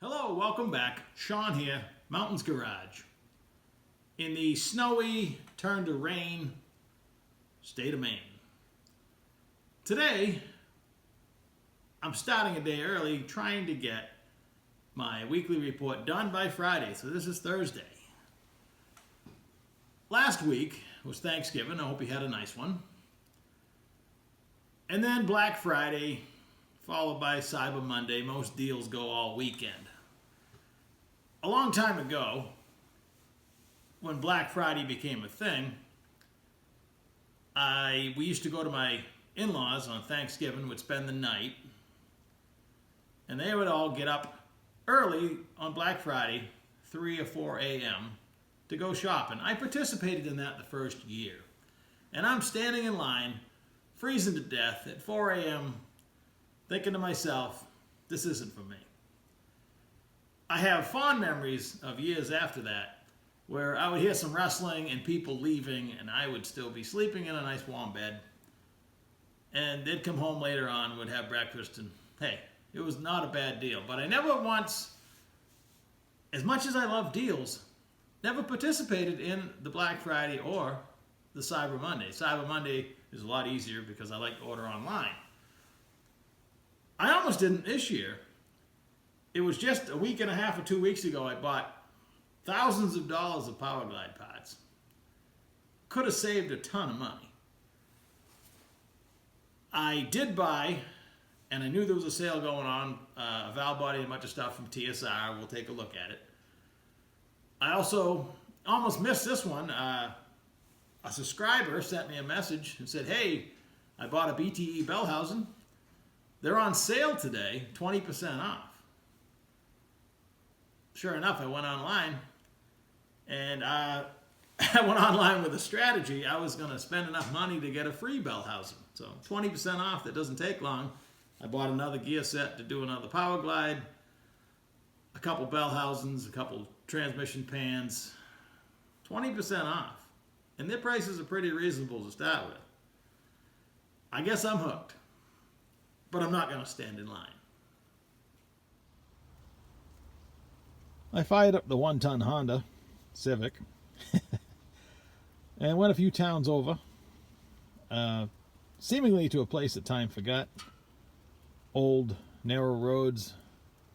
Hello, welcome back. Sean here, Mountains Garage. In the snowy, turn to rain state of Maine. Today, I'm starting a day early trying to get my weekly report done by Friday, so this is Thursday. Last week was Thanksgiving. I hope you had a nice one. And then Black Friday, followed by Cyber Monday. Most deals go all weekend. A long time ago, when Black Friday became a thing, we used to go to my in-laws on Thanksgiving, would spend the night, and they would all get up early on Black Friday, 3 or 4 a.m., to go shopping. I participated in that the first year. And I'm standing in line, freezing to death at 4 a.m., thinking to myself, this isn't for me. I have fond memories of years after that where I would hear some rustling and people leaving, and I would still be sleeping in a nice warm bed. And they'd come home later on, would have breakfast, and hey, it was not a bad deal. But I never once, as much as I love deals, never participated in the Black Friday or the Cyber Monday. Cyber Monday is a lot easier because I like to order online. I almost didn't this year. It was just a week and a half or 2 weeks ago I bought thousands of dollars of Powerglide parts. Could have saved a ton of money. I did buy, and I knew there was a sale going on, a valve body and a bunch of stuff from TSR. We'll take a look at it. I also almost missed this one. A subscriber sent me a message and said, hey, I bought a BTE Bellhausen. They're on sale today, 20% off. Sure enough, I went online, and I went online with a strategy. I was going to spend enough money to get a free Bellhausen. So 20% off, that doesn't take long. I bought another gear set to do another Powerglide, a couple Bellhausens, a couple transmission pans, 20% off. And their prices are pretty reasonable to start with. I guess I'm hooked, but I'm not going to stand in line. I fired up the one-ton Honda Civic and went a few towns over, seemingly to a place that time forgot. Old, narrow roads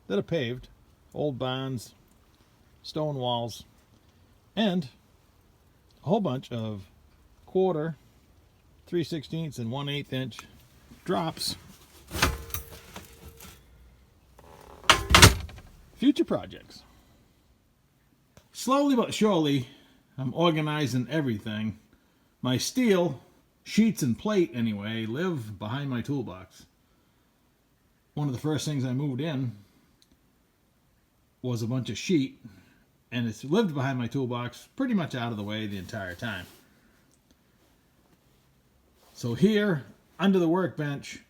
that are paved, old barns, stone walls, and a whole bunch of quarter, 3/16 and 1/8 inch drops. Future projects. Slowly but surely, I'm organizing everything. My steel, sheets and plate anyway, live behind my toolbox. One of the first things I moved in was a bunch of sheet, and it's lived behind my toolbox pretty much out of the way the entire time. So here, under the workbench,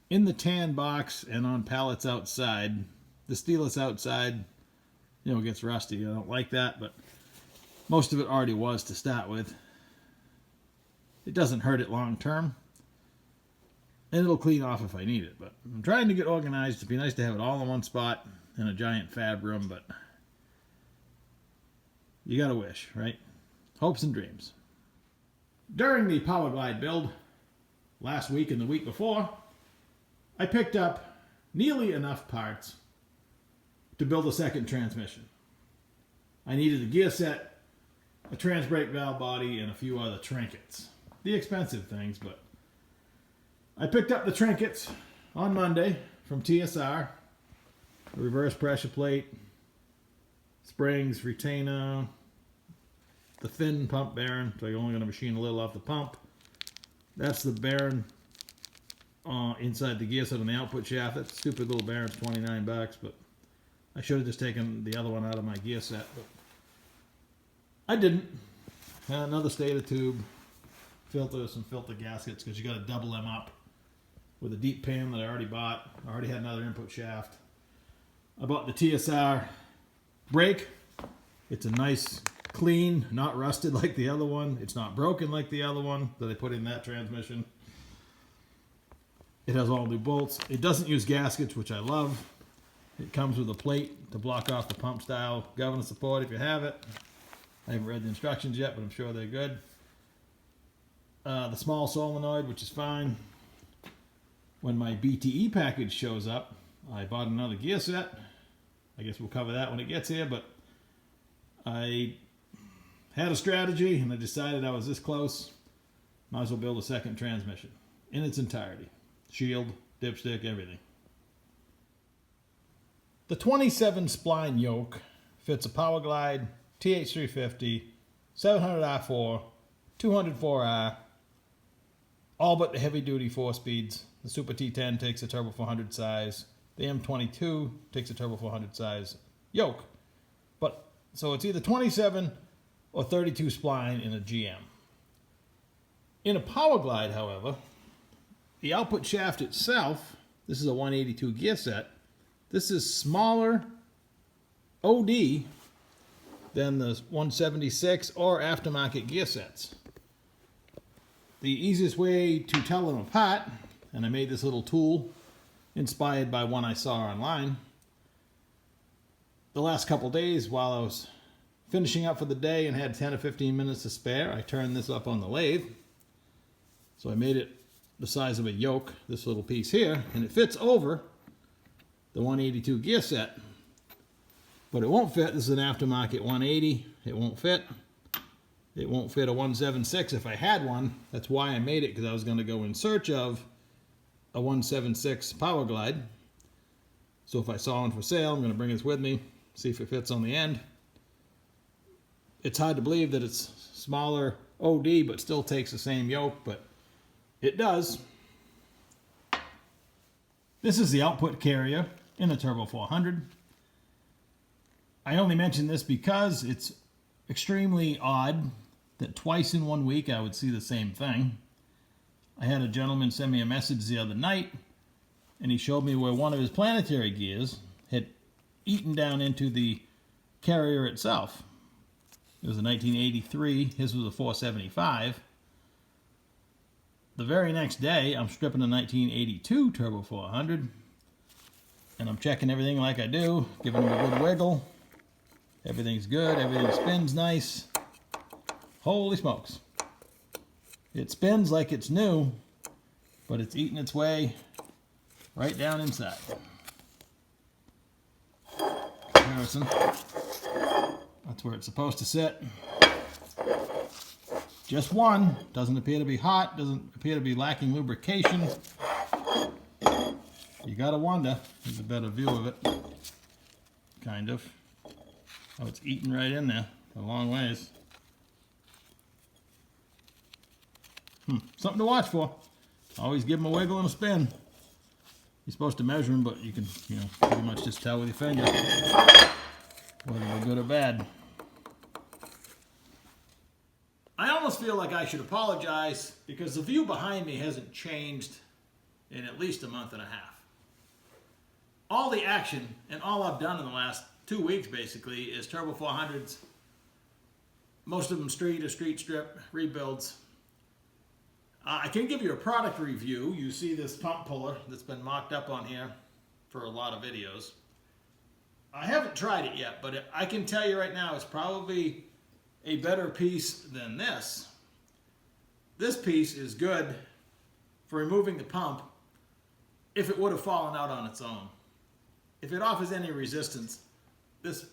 in the tan box and on pallets outside, the steel that's outside, gets rusty. I don't like that, but most of it already was to start with. It doesn't hurt it long term, and it'll clean off if I need it. But I'm trying to get organized. It'd be nice to have it all in one spot in a giant fab room, but you gotta wish, right? Hopes and dreams. During the Powerglide build last week and the week before, I picked up nearly enough parts to build a second transmission. I needed a gear set, a trans brake valve body, and a few other trinkets. The expensive things, but I picked up the trinkets on Monday from TSR. A reverse pressure plate, springs, retainer, the thin pump bearing, so you're only going to machine a little off the pump. That's the bearing inside the gear set on the output shaft. That stupid little bearing's $29, but I should have just taken the other one out of my gear set, but I didn't. And another stator tube, filters, and filter gaskets, because you got to double them up with a deep pan that I already bought. I already had another input shaft. I bought the TSR brake. It's a nice, clean, not rusted like the other one. It's not broken like the other one that I put in that transmission. It has all new bolts. It doesn't use gaskets, which I love. It comes with a plate to block off the pump style governor support if you have it. I haven't read the instructions yet, but I'm sure they're good. The small solenoid, which is fine. When my BTE package shows up, I bought another gear set. I guess we'll cover that when it gets here, but I had a strategy and I decided I was this close. Might as well build a second transmission in its entirety. Shield, dipstick, everything. The 27 spline yoke fits a Powerglide TH350, 700R4, 204R, all but the heavy duty 4-speeds. The Super T10 takes a Turbo 400 size. The M22 takes a Turbo 400 size yoke. But so it's either 27 or 32 spline in a GM. In a Powerglide, however, the output shaft itself, this is a 182 gear set, this is smaller OD than the 176 or aftermarket gear sets. The easiest way to tell them apart, and I made this little tool inspired by one I saw online. The last couple days while I was finishing up for the day and had 10 or 15 minutes to spare, I turned this up on the lathe. So I made it the size of a yoke, this little piece here, and it fits over the 182 gear set. But it won't fit. This is an aftermarket 180. It won't fit. It won't fit a 176 if I had one. That's why I made it, because I was going to go in search of a 176 Powerglide. So if I saw one for sale, I'm going to bring this with me, see if it fits on the end. It's hard to believe that it's smaller OD, but still takes the same yoke, but it does. This is the output carrier in a Turbo 400. I only mention this because it's extremely odd that twice in 1 week I would see the same thing. I had a gentleman send me a message the other night, and he showed me where one of his planetary gears had eaten down into the carrier itself. It was a 1983, his was a 475. The very next day, I'm stripping a 1982 Turbo 400, and I'm checking everything like I do, giving him a good wiggle. Everything's good, everything spins nice. Holy smokes. It spins like it's new, but it's eating its way right down inside. Comparison. That's where it's supposed to sit. Just one. Doesn't appear to be hot, doesn't appear to be lacking lubrication. You gotta wonder. There's a better view of it. Kind of. Oh, it's eating right in there a long ways. Something to watch for. Always give them a wiggle and a spin. You're supposed to measure them, but you can, pretty much just tell with your finger whether they're good or bad. I almost feel like I should apologize because the view behind me hasn't changed in at least a month and a half. All the action and all I've done in the last 2 weeks basically is Turbo 400s, most of them street or street strip rebuilds. I can give you a product review. You see this pump puller that's been mocked up on here for a lot of videos. I haven't tried it yet, but I can tell you right now it's probably a better piece than this. This piece is good for removing the pump if it would have fallen out on its own. If it offers any resistance, this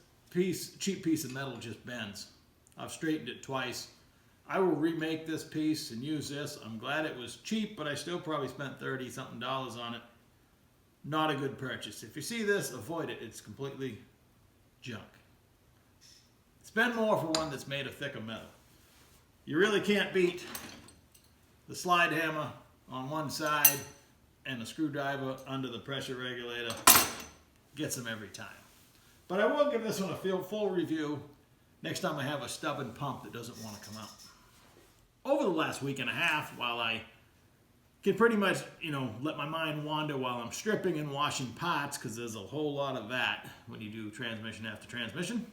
cheap piece of metal just bends. I've straightened it twice. I will remake this piece and use this. I'm glad it was cheap, but I still probably spent $30-something on it. Not a good purchase. If you see this, avoid it. It's completely junk. Spend more for one that's made of thicker metal. You really can't beat the slide hammer on one side and the screwdriver under the pressure regulator. Gets them every time. But I will give this one a full review next time I have a stubborn pump that doesn't want to come out. Over the last week and a half, while I can pretty much, let my mind wander while I'm stripping and washing pots, because there's a whole lot of that when you do transmission after transmission.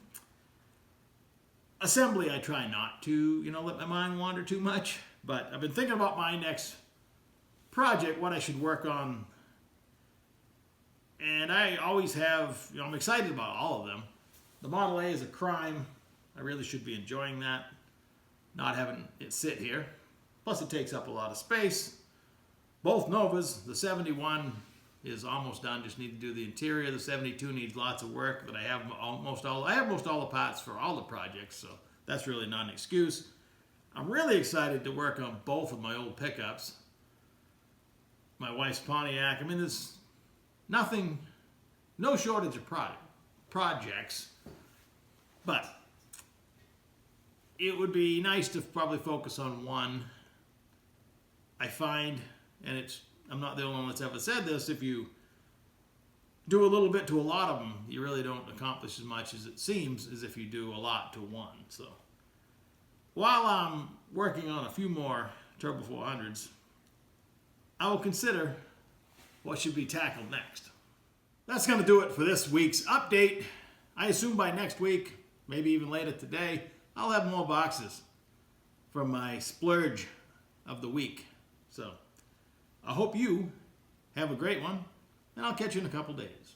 Assembly, I try not to, let my mind wander too much. But I've been thinking about my next project, what I should work on And I always have, I'm excited about all of them. The Model A is a crime. I really should be enjoying that, not having it sit here. Plus it takes up a lot of space. Both Novas, the 71 is almost done, just need to do the interior. The 72 needs lots of work, but I have most all the parts for all the projects, so that's really not an excuse. I'm really excited to work on both of my old pickups. My wife's Pontiac. I mean, there's no shortage of projects, but it would be nice to probably focus on one. I find, and I'm not the only one that's ever said this, if you do a little bit to a lot of them, you really don't accomplish as much as it seems as if you do a lot to one. So while I'm working on a few more Turbo 400s, I will consider what should be tackled next. That's going to do it for this week's update. I assume by next week, maybe even later today, I'll have more boxes from my splurge of the week. So I hope you have a great one, and I'll catch you in a couple days.